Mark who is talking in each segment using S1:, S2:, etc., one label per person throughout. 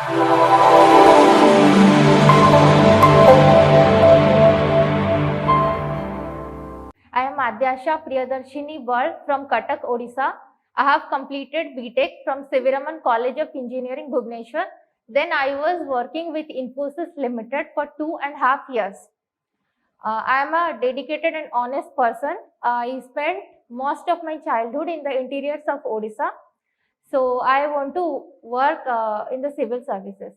S1: I am Adyasha Priyadarshini Bal from Cuttack, Odisha. I have completed BTech from Siviraman College of Engineering, Bhubaneswar. Then I was working with Infosys Limited for 2.5 years. I am a dedicated and honest person. I spent most of my childhood in the interiors of Odisha. So I want to work in the civil services.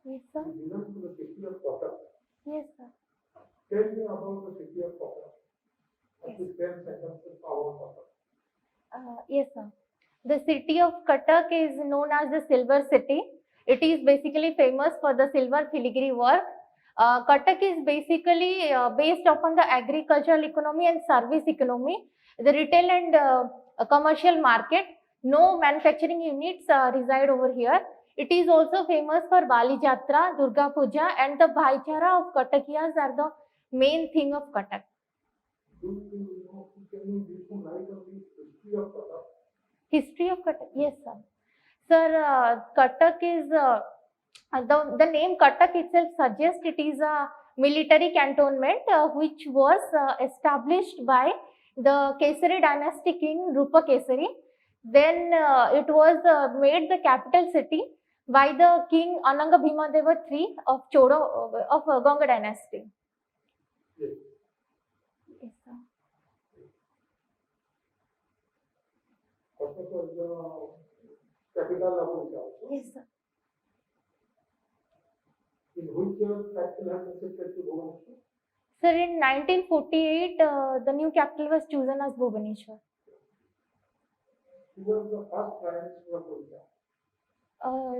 S1: Yes, sir.
S2: You belong to the city of Cuttack.
S1: Yes, sir.
S2: Tell me about the city of Cuttack. At the 10 sentences about Cuttack.
S1: Yes, sir. The city of Cuttack is known as the Silver City. It is basically famous for the silver filigree work. Cuttack is basically based upon the agricultural economy and service economy, the retail and commercial market. No manufacturing units reside over here. It is also famous for Bali Jatra, Durga Puja, and the Bhaichara of Cuttackias are the main thing of Cuttack.
S2: Can you give some light on the history of Cuttack?
S1: History of Cuttack? Yes, sir. Sir, Cuttack is the name Cuttack itself suggests it is a military cantonment which was established by the Kesari dynasty king Rupa Kesari. Then it was made the capital city by the king Ananga Bhimadeva III of Chodo of Ganga dynasty.
S2: Yes.
S1: Yes, sir.
S2: Cuttack was the capital of Odisha.
S1: Yes, sir.
S2: In which year capital has been shifted to Bhubaneswar?
S1: Sir, in 1948, the new capital was chosen as Bhubaneswar.
S2: Who was the first prime minister of Odisha?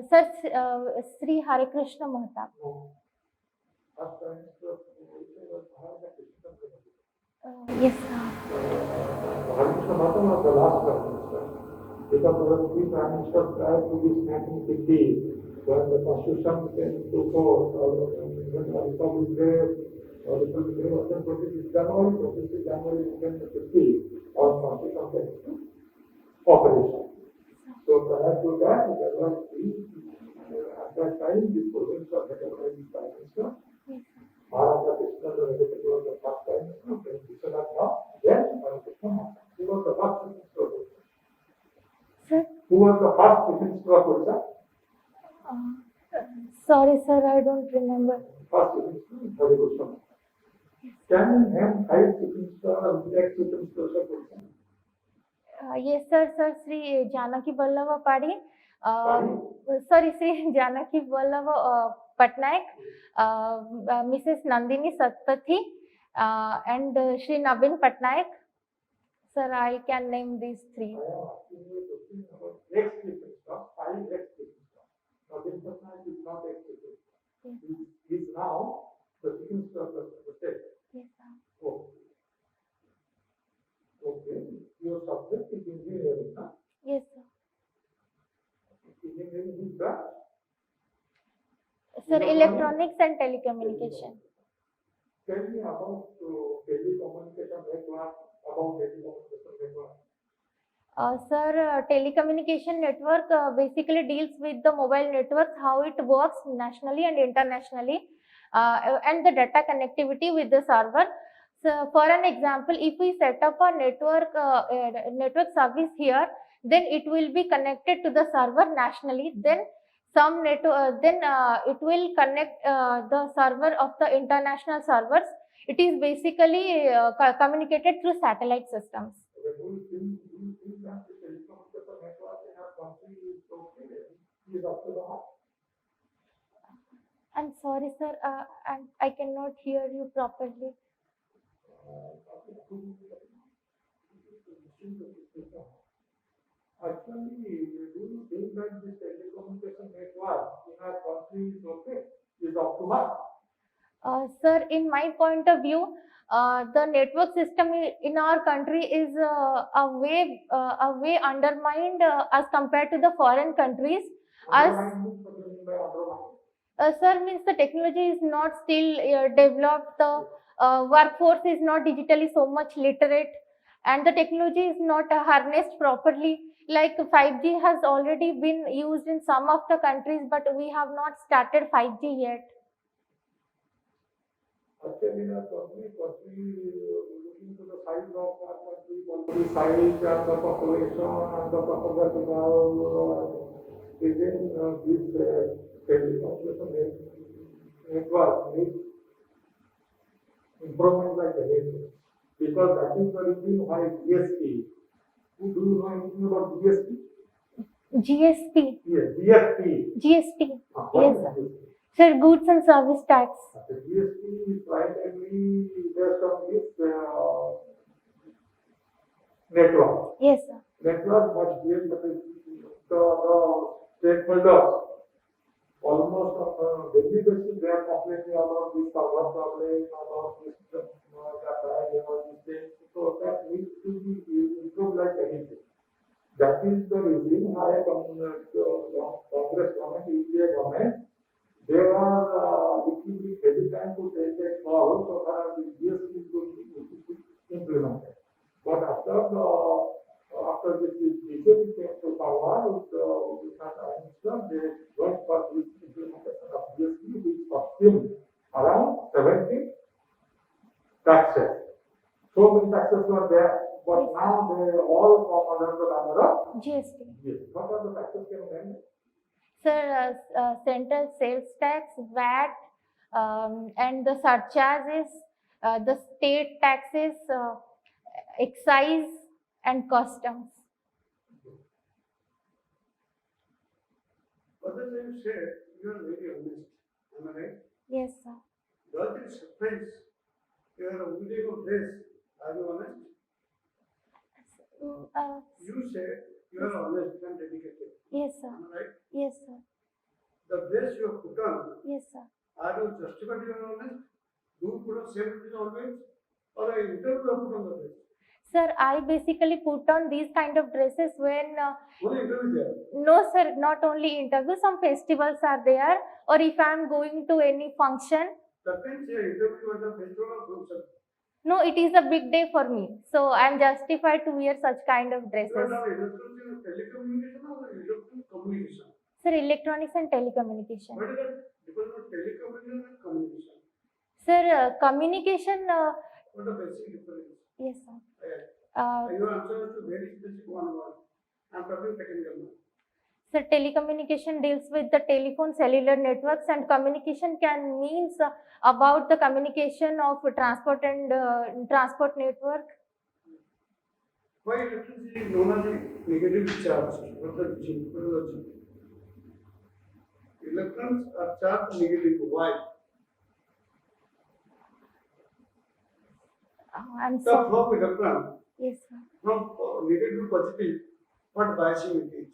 S1: Sir, Sri Hare Krishna Mahatma.
S2: No. First prime minister of Odisha was Bharata Krishna Mahatma.
S1: Yes, sir.
S2: Hare Krishna Mahatma was the last prime minister. Because there were three prime ministers prior to this 1950. When the constitution came to force, when the Republic Day, Republic Day was on 26 January 1950, our constitution came to operation. So prior to that, there was at that time, the province was headed by the prime minister. Bharata Krishna was the first prime minister, then Vishwanath Rao, then Hare Krishna Mahatma. Who was the first minister of Odisha?
S1: Sir?
S2: Who was the first minister of Odisha?
S1: Sorry, sir, I don't remember.
S2: First minister, Hare Krishna Mahatma. Can you name 5 chief ministers or ex-chief ministers of Odisha?
S1: Yes, sir, Sri Janaki Vallabha Padi. Sorry, Sri Janaki Vallabha Patnaik, Mrs. Nandini Satpathy, and Sri Navin Patnaik. Sir, I can name these 3.
S2: I am asking you a question about ex-chief minister, 5 ex-chief ministers. Navin Patnaik is not ex-chief minister. He is now the chief minister of the state.
S1: Yes, sir.
S2: Oh. Okay. Your subject is engineering, huh?
S1: Yes, sir.
S2: Engineering is that?
S1: Sir, electronics and telecommunication.
S2: Tell me about telecommunication network, about telecommunication network.
S1: Sir, telecommunication network basically deals with the mobile networks, how it works nationally and internationally, and the data connectivity with the server. So, for an example, if we set up a network service here, then it will be connected to the server nationally. Then it will connect the server of the international servers. It is basically communicated through satellite systems.
S2: Do you think that the telecommunication network in our country is okay? Is up to the mark?
S1: I'm sorry, sir, I cannot hear you properly.
S2: Actually, do you think that this telecommunication network in our country is okay? Is up to mark?
S1: Sir, in my point of view, the network system in our country is a way undermined as compared to the foreign countries. Sir, means the technology is not still developed. The workforce is not digitally so much literate, and the technology is not harnessed properly. Like 5G has already been used in some of the countries, but we have not started 5G yet.
S2: Actually, firstly, looking to the size of our country, country size and the population and the propaganda within this telecommunication network needs improvement by the network. Because that is the reason why GST. Who do you know anything about GST?
S1: GST.
S2: Yes, GST.
S1: GST.
S2: What
S1: Yes,
S2: is
S1: sir.
S2: GST?
S1: Sir, goods and service tax.
S2: The GST is primarily based on this network.
S1: Yes, sir.
S2: Network must give the stakeholders almost on a daily basis. They are complaining about this power problem, about this data, this thing. So that needs to be improved like anything. That is the reason why Congress government, UPA government, they are little bit hesitant to take a call so that the GST is going to be implemented. But after this BJP came to power with Prime Minister, they went for this implementation of GST, which consumed around 70 taxes. So many taxes were there, but now they all come under the banner of
S1: GST.
S2: GST. What are the taxes can you name?
S1: Sir, central sales tax, VAT, and the surcharges, the state taxes, excise, and customs.
S3: But as you said, you are very honest. Am I right?
S1: Yes, sir.
S3: Does it surprise you are a video of this? Are you honest? You said you are honest and dedicated.
S1: Yes, sir.
S3: Am I right?
S1: Yes, sir.
S3: The best you have put on,
S1: Yes, sir.
S3: are you justified you are honest? Do you put on same always? Or an interview you have put on the best?
S1: Sir, I basically put on these kind of dresses when
S3: Only interview there.
S1: no, sir, not only interview, some festivals are there, or if I am going to any function.
S3: That means your interview at the festival of function.
S1: No, it is a big day for me, so I am justified to wear such kind of
S3: You are
S1: dresses.
S3: not electronics and telecommunication or electronic communication?
S1: Sir, electronics and telecommunication.
S3: What is that? Depends on telecommunication and communication.
S1: Sir, communication.
S3: What are the basic difference?
S1: Yes, sir.
S3: You answer to very specific one word. I am talking technical now.
S1: So telecommunication deals with the telephone cellular networks, and communication can means about the communication of transport and transport network.
S3: Why electricity is known as a negative charge? What is the G? Electrons are charged negative. Why?
S1: I'm
S3: The
S1: sorry.
S3: flow of electron
S1: Yes, sir.
S3: from negative to positive, what biasing it is?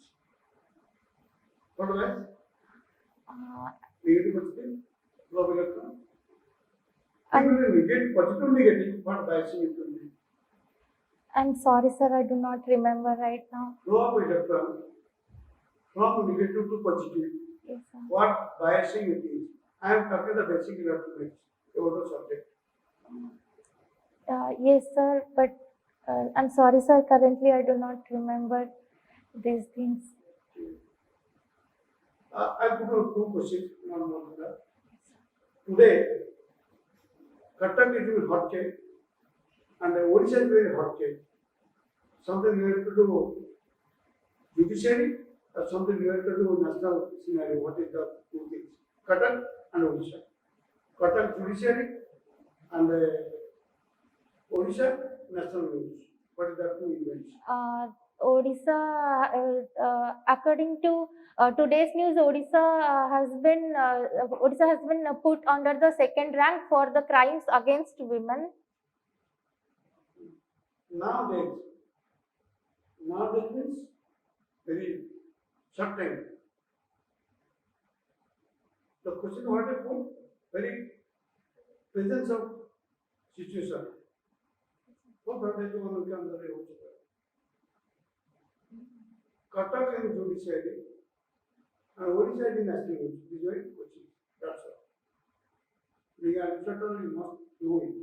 S3: What bias? Negative positive, flow of electron. If it is negative, positive negative, what biasing it will be?
S1: I'm sorry, sir. I do not remember right now.
S3: Flow of electron from negative to positive,
S1: Yes, sir.
S3: what biasing it is? I am talking the basic electronics, about the subject.
S1: Yes, sir. But I'm sorry, sir. Currently, I do not remember these things.
S3: I put on two questions, one more than that. Today, Cuttack is very hot cake and Odisha is very hot cake. Something related to judiciary or something related to national scenario. What is the two things? Cuttack and Odisha. Cuttack judiciary and Odisha national news. What is the two events?
S1: Odisha, according to today's news, Odisha has been put under the second rank for the crimes against women.
S3: Nowadays means very short time. The question what I put, very presence of situation. What are they doing in the Cuttack and judiciary and Odisha is national news. This is very question. That's all. Being an administrator, you must know it.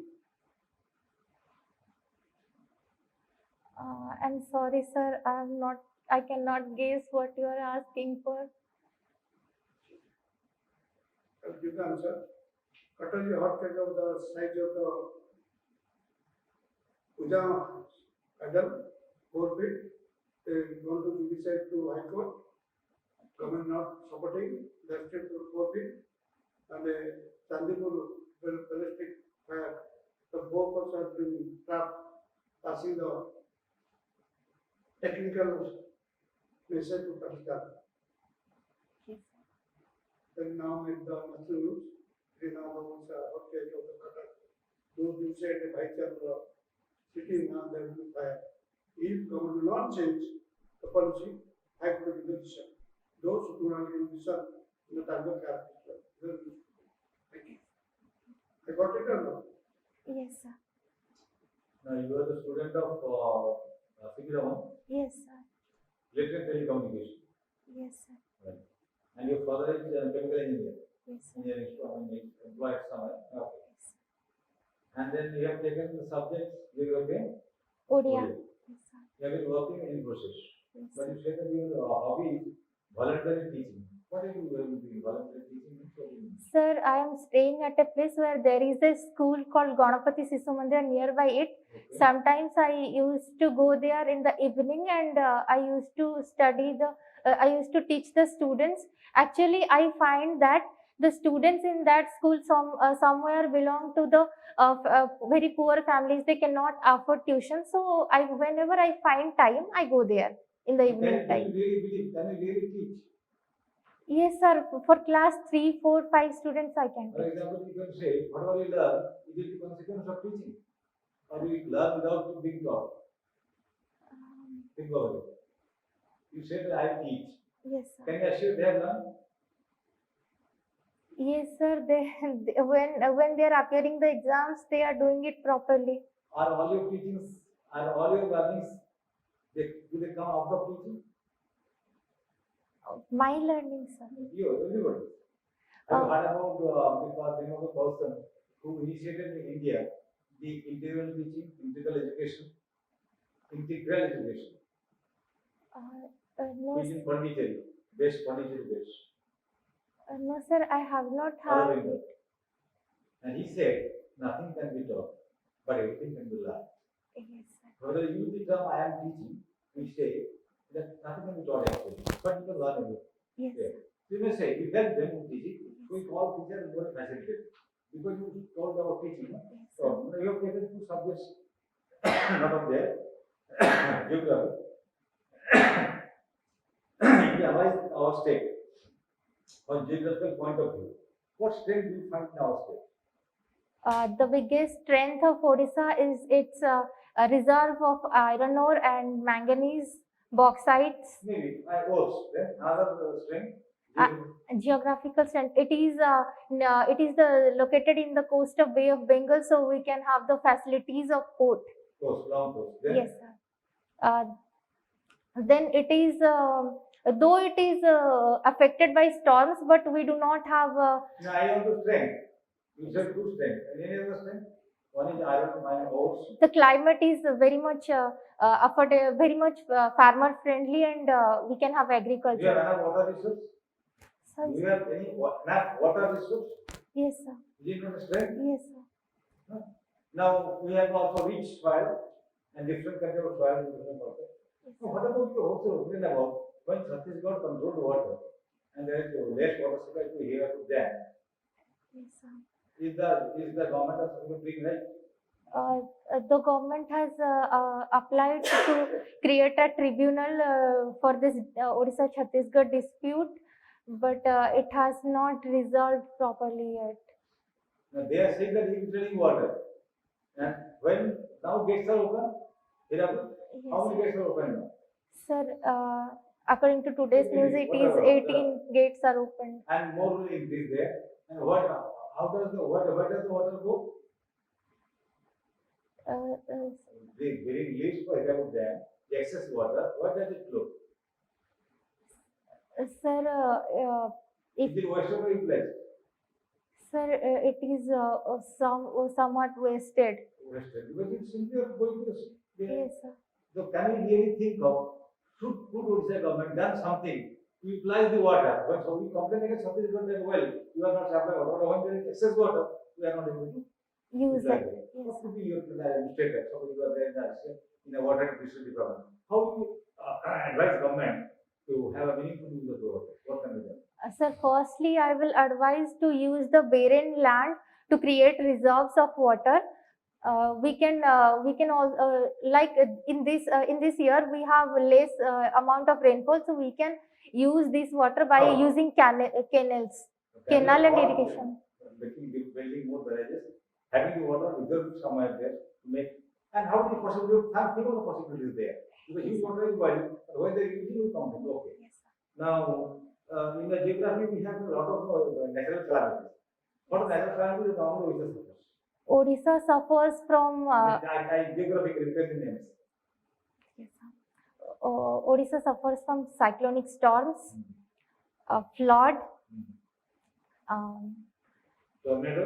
S1: I'm sorry, sir. I cannot guess what you are asking for.
S3: I'll give the answer. Cut off the hot cake of the size of the Ujama Adam, 4 feet. They going to be side to High Court. Government not supporting, they straight to 4 feet. And the Chandipur ballistic fire, the both of us have been trapped, passing the technical message to Pakistan.
S1: Yes,
S3: Then now with the Muslims, they now know the hot cake of the Qatar. Those who said the Bhaichar city now there will be fire. If government will not change the policy, I have to be the decision. Those who do not give decision in the target character. Thank you. I got it or not?
S1: yes, sir.
S4: Now you are the student of Sikiraman,
S1: Yes, sir.
S4: electric telecommunication,
S1: Yes, sir.
S4: and your father is chemical engineer,
S1: Yes, sir.
S4: engineering employed somewhere. Okay. And then you have taken the subjects geography and
S1: Odia.
S4: Urdu.
S1: Yes, sir.
S4: You have been working in process.
S1: Yes,
S4: But
S1: sir.
S4: you said that your hobby is voluntary teaching. What are you doing voluntary teaching? What do you mean?
S1: Sir, I am staying at a place where there is a school called Ganapati Sisu Mandir nearby it.
S4: Okay.
S1: Sometimes I used to go there in the evening and I used to I used to teach the students. Actually, I find that the students in that school somewhere belong to the very poor families. They cannot afford tuition. So whenever I find time, I go there in the evening
S4: Can
S1: time.
S4: you really believe? Can you really teach?
S1: Yes, sir. For class 3, 4, 5 students, I can
S4: For
S1: teach.
S4: example, you can say, whatever you learn, it is the consequence of teaching. Or you learn without being taught. Think about it. You said that I teach.
S1: Yes, sir.
S4: Can you assure they have learned?
S1: Yes, sir. When they are appearing the exams, they are doing it properly.
S4: Are all your teachings, are all your learnings, do they come out of teaching?
S1: My learning, sir.
S4: You, everybody. Have you heard about the name of the person who initiated in India the integral teaching, integral education,
S1: No,
S4: teaching Pondicherry, Pondicherry based,
S1: no, sir. I have not heard.
S4: Aurobindo. And he said, nothing can be taught, but everything can be learned.
S1: Yes, sir.
S4: Whether you use the term I am teaching, we say that nothing can be taught actually, but you can learn everything.
S1: Yes.
S4: Yeah. So you may say, we help them in teaching, we call teacher and go to facilitate. Because you told about teaching, no?
S1: Yes, sir.
S4: So you have taken 2 subjects, not of there, geography. If we analyze our state from geographical point of view, what strength do you find in our state?
S1: The biggest strength of Odisha is its a reserve of iron ore and manganese, bauxites.
S4: Maybe ores, then another strength.
S1: Geographical strength. It is located in the coast of Bay of Bengal, so we can have the facilities of port.
S4: Coast, long coast. Then
S1: Yes, sir. Then it is, though it is affected by storms, but we do not have.
S4: now I want to strength. You said 2 strengths. And any other strength? One is iron, mine ores.
S1: The climate is very much very much farmer friendly, and we can have
S4: Do you have
S1: agriculture.
S4: enough water resource?
S1: Sir,
S4: Do you have any enough water resource?
S1: yes, sir.
S4: Is it not a strength?
S1: Yes, sir.
S4: Now we have also rich soil and different kind of soil in different water.
S1: Yes,
S4: So
S1: sir.
S4: what about your also opinion about when Chhattisgarh controlled water and there is less water supply to here to there?
S1: Yes, sir.
S4: Is the government also doing right?
S1: The government has applied to create a tribunal for this Odisha Chhattisgarh dispute, but it has not resolved properly yet.
S4: Now they are saying that he is drinking water. And when now gates are open, Hirakud, how
S1: Yes,
S4: many gates are open now?
S1: sir. According to today's news, it is
S4: Whatever.
S1: 18 gates are open.
S4: And more will increase there. And how does where does the water go? During least for Hirakud Dam, the excess water, where does it flow?
S1: Sir,
S4: Is it wasted or utilized?
S1: sir, it is somewhat wasted.
S4: Wasted. Because it's simply going to the
S1: Yes, sir.
S4: So can we really think of, should Odisha government done something to utilize the water? When so we complain against something is not done well, you are not supplying water. When there is excess water, we are not able to
S1: Use
S4: utilize
S1: it.
S4: it.
S1: Yes,
S4: What
S1: sir.
S4: could be your administrator? Somebody who are there in a water district department. How do you advise government to have a meaningful use of the water? What can be done?
S1: Sir, firstly, I will advise to use the barren land to create reserves of water. We can also like in this year we have less amount of rainfall, so we can use this water by
S4: How?
S1: using canals, canal and irrigation.
S4: Building more barrages, having the water reserved somewhere there to make, and how do you possibly think of the possibilities there? Because huge water is wild, but when they using we come okay.
S1: Yes, sir.
S4: Now, in the geography, we have a lot of natural calamities. What are natural calamities is normally Odisha suffers.
S1: Odisha suffers from
S4: I geographically tell the names.
S1: yes, sir. Odisha suffers from cyclonic storms, flood,
S4: Tornado,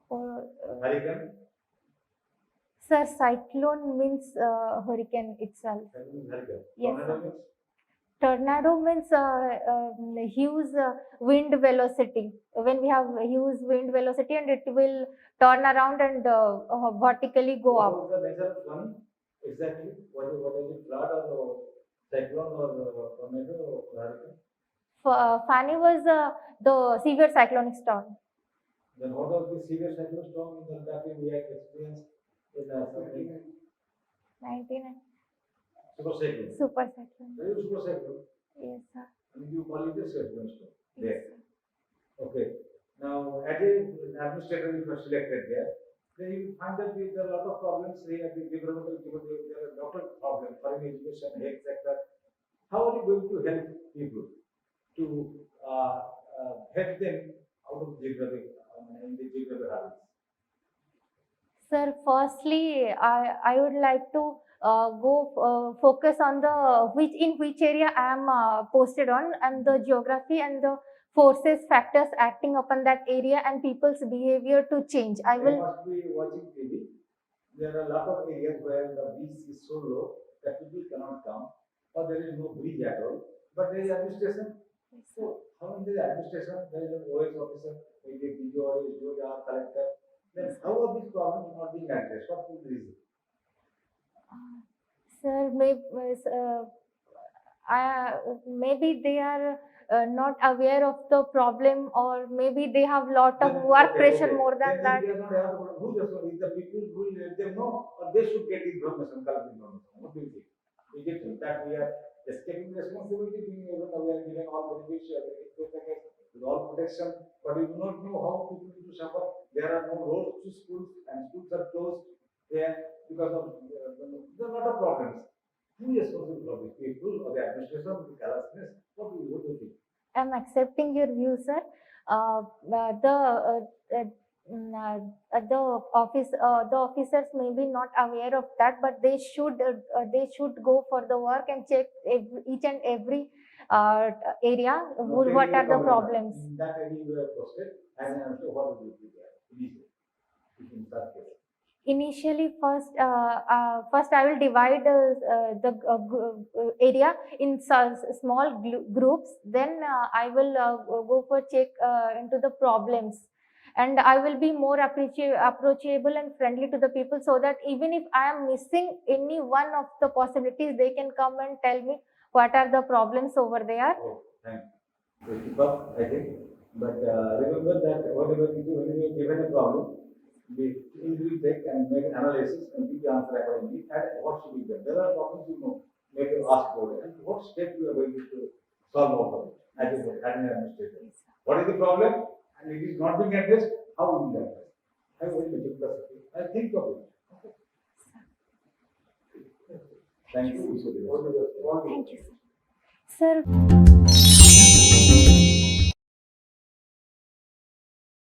S1: or
S4: hurricane,
S1: sir, cyclone means hurricane itself.
S4: hurricane.
S1: Yes,
S4: Tornado
S1: sir.
S4: means
S1: Tornado means huge wind velocity. When we have huge wind velocity, and it will turn around and vertically go
S4: what
S1: up.
S4: was the nature of one exactly? What is it? Flood or cyclone or tornado or hurricane?
S1: Fani was the severe cyclonic storm.
S4: Then what was the severe cyclone storm in the that we had experienced in something
S1: 19
S4: super cyclone?
S1: super cyclone.
S4: Very super cyclone.
S1: Yes, sir.
S4: And you call it a cyclone storm.
S1: Yes,
S4: There.
S1: sir.
S4: Okay. Now, as an administrator, you were selected there. Then you find that there are a lot of problems. There are a lot of problems for education, health sector. How are you going to help people to help them out of geographic in the geographic habits?
S1: Sir, firstly, I would like to go focus on the which area I am posted on, and the geography and the forces factors acting upon that area and people's behavior to change. I
S4: You
S1: will
S4: must be watching TV. There are a lot of areas where the beach is so low that people cannot come, or there is no bridge at all. But there is administration. So, how in the administration, there is an OS officer, maybe a DO, SDO, collector. Then how are these problems not being addressed? What is the reason?
S1: Sir, maybe they are not aware of the problem, or maybe they have lot of
S4: Then,
S1: work
S4: okay,
S1: pressure
S4: okay.
S1: more than
S4: Then
S1: that.
S4: if they are not aware, who just is the people who will let them know, or they should get information, collect information? What do you think? Is it that we are escaping responsibility, being even aware, giving all benefits, with all protection, but we do not know how people need to suffer. There are no roads to schools, and schools are closed there because of there are a lot of problems. Who is responsible for this? People or the administration, the carelessness? What do you think?
S1: I'm accepting your view, sir. The officers may be not aware of that, but they should go for the work and check each and every area. What are the problems?
S4: In that area you are posted, and so what would you do there initially? In that case.
S1: Initially, first I will divide the area in small groups. Then I will go for check into the problems, and I will be more approachable and friendly to the people, so that even if I am missing any one of the possibilities, they can come and tell me what are the problems over there.
S4: Oh, thanks. Keep up, I think. But remember that whatever you do, when you are given a problem, we will take and make analysis and give the answer accordingly. And what should be done? There are problems you know, make you ask for it. And what step you are going to solve out of it as an administrator? What is the problem? And it is not being addressed, how will you address? I will I think of it. Okay. Thank you.
S1: Thank you, sir. Sir.